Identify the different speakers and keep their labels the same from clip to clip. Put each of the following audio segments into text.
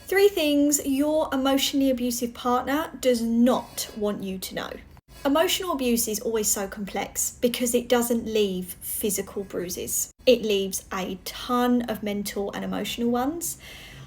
Speaker 1: 3 things your emotionally abusive partner does not want you to know. Emotional abuse is always so complex because it doesn't leave physical bruises. It leaves a ton of mental and emotional ones.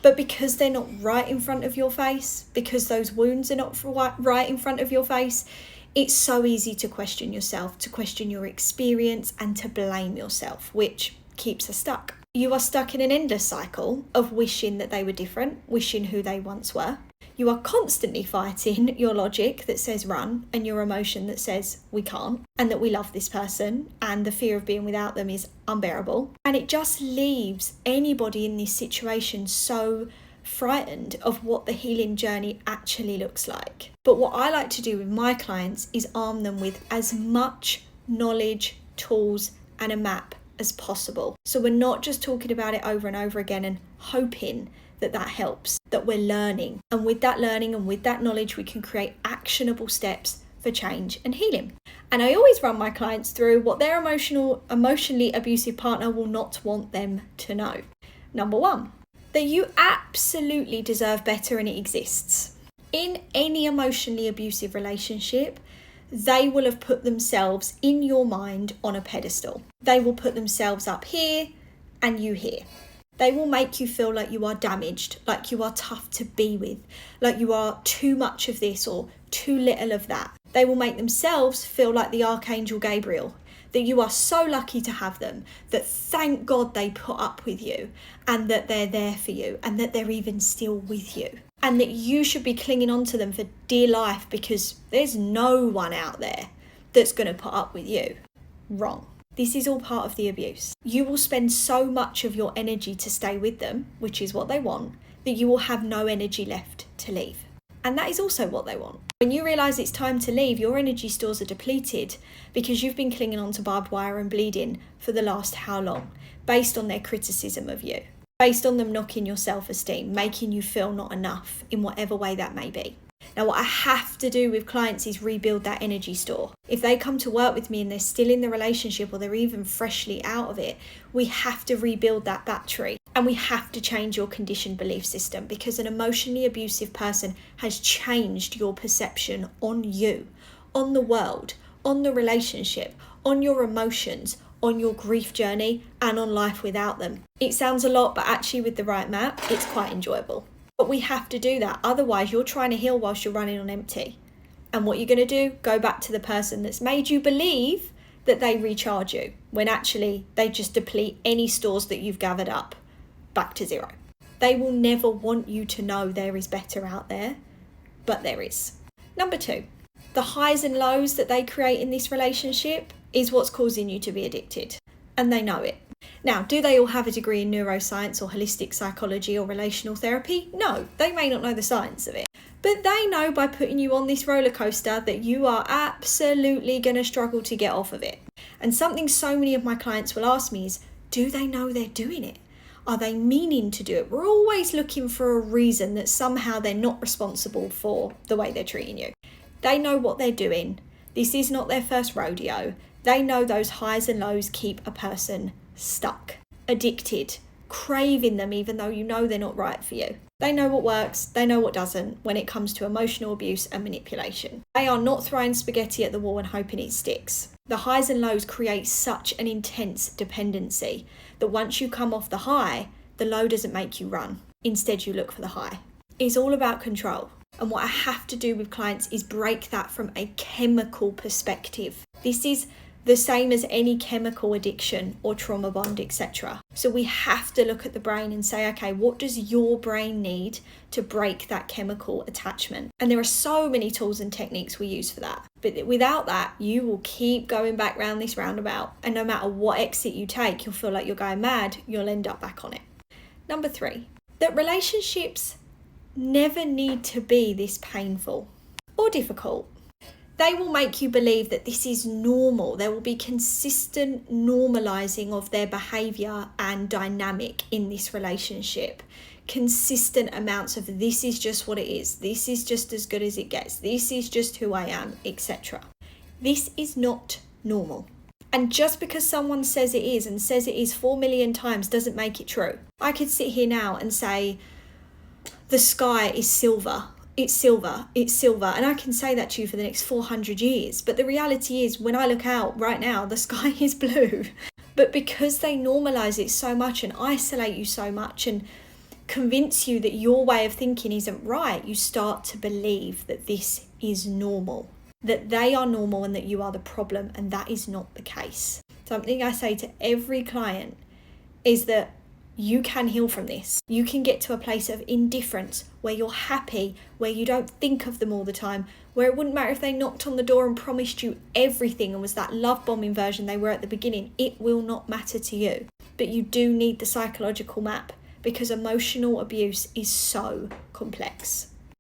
Speaker 1: But because they're not right in front of your face, because those wounds are not right in front of your face, it's so easy to question yourself, to question your experience, and to blame yourself, which keeps us stuck. You are stuck in an endless cycle of wishing that they were different, wishing who they once were. You are constantly fighting your logic that says run and your emotion that says we can't and that we love this person and the fear of being without them is unbearable. And it just leaves anybody in this situation so frightened of what the healing journey actually looks like. But what I like to do with my clients is arm them with as much knowledge, tools, and a map as possible. So we're not just talking about it over and over again and hoping that helps, that we're learning. And with that learning and with that knowledge, we can create actionable steps for change and healing. And I always run my clients through what their emotionally abusive partner will not want them to know. Number 1, that you absolutely deserve better and it exists. In any emotionally abusive relationship, they will have put themselves in your mind on a pedestal. They will put themselves up here and you here. They will make you feel like you are damaged, like you are tough to be with, like you are too much of this or too little of that. They will make themselves feel like the Archangel Gabriel, that you are so lucky to have them, that thank God they put up with you and that they're there for you and that they're even still with you. And that you should be clinging on to them for dear life because there's no one out there that's going to put up with you. Wrong. This is all part of the abuse. You will spend so much of your energy to stay with them, which is what they want, that you will have no energy left to leave. And that is also what they want. When you realise it's time to leave, your energy stores are depleted because you've been clinging on to barbed wire and bleeding for the last how long, based on their criticism of you, based on them knocking your self-esteem, making you feel not enough in whatever way that may be. Now, what I have to do with clients is rebuild that energy store. If they come to work with me and they're still in the relationship or they're even freshly out of it, we have to rebuild that battery and we have to change your conditioned belief system because an emotionally abusive person has changed your perception on you, on the world, on the relationship, on your emotions, on your grief journey and on life without them. It sounds a lot, but actually with the right map, it's quite enjoyable. But we have to do that. Otherwise, you're trying to heal whilst you're running on empty. And what you're going to do, go back to the person that's made you believe that they recharge you, when actually they just deplete any stores that you've gathered up back to zero. They will never want you to know there is better out there, but there is. Number 2, the highs and lows that they create in this relationship is what's causing you to be addicted. And they know it. Now, do they all have a degree in neuroscience or holistic psychology or relational therapy? No, they may not know the science of it. But they know by putting you on this roller coaster that you are absolutely going to struggle to get off of it. And something so many of my clients will ask me is, do they know they're doing it? Are they meaning to do it? We're always looking for a reason that somehow they're not responsible for the way they're treating you. They know what they're doing. This is not their first rodeo. They know those highs and lows keep a person stuck, addicted, craving them even though you know they're not right for you. They know what works, they know what doesn't when it comes to emotional abuse and manipulation. They are not throwing spaghetti at the wall and hoping it sticks. The highs and lows create such an intense dependency that once you come off the high, the low doesn't make you run. Instead, you look for the high. It's all about control. And what I have to do with clients is break that from a chemical perspective. This is the same as any chemical addiction or trauma bond, etc. So we have to look at the brain and say, okay, what does your brain need to break that chemical attachment? And there are so many tools and techniques we use for that. But without that, you will keep going back round this roundabout. And no matter what exit you take, you'll feel like you're going mad. You'll end up back on it. Number 3, that relationships never need to be this painful or difficult. They will make you believe that this is normal. There will be consistent normalizing of their behavior and dynamic in this relationship. Consistent amounts of this is just what it is. This is just as good as it gets. This is just who I am, etc. This is not normal. And just because someone says it is and says it is 4 million times doesn't make it true. I could sit here now and say, the sky is silver. It's silver, it's silver. And I can say that to you for the next 400 years. But the reality is, when I look out right now, the sky is blue. But because they normalize it so much and isolate you so much and convince you that your way of thinking isn't right, you start to believe that this is normal, that they are normal and that you are the problem, and that is not the case. Something I say to every client is that you can heal from this. You can get to a place of indifference where you're happy, where you don't think of them all the time, where it wouldn't matter if they knocked on the door and promised you everything and was that love bombing version they were at the beginning. It will not matter to you. But you do need the psychological map, because emotional abuse is so complex.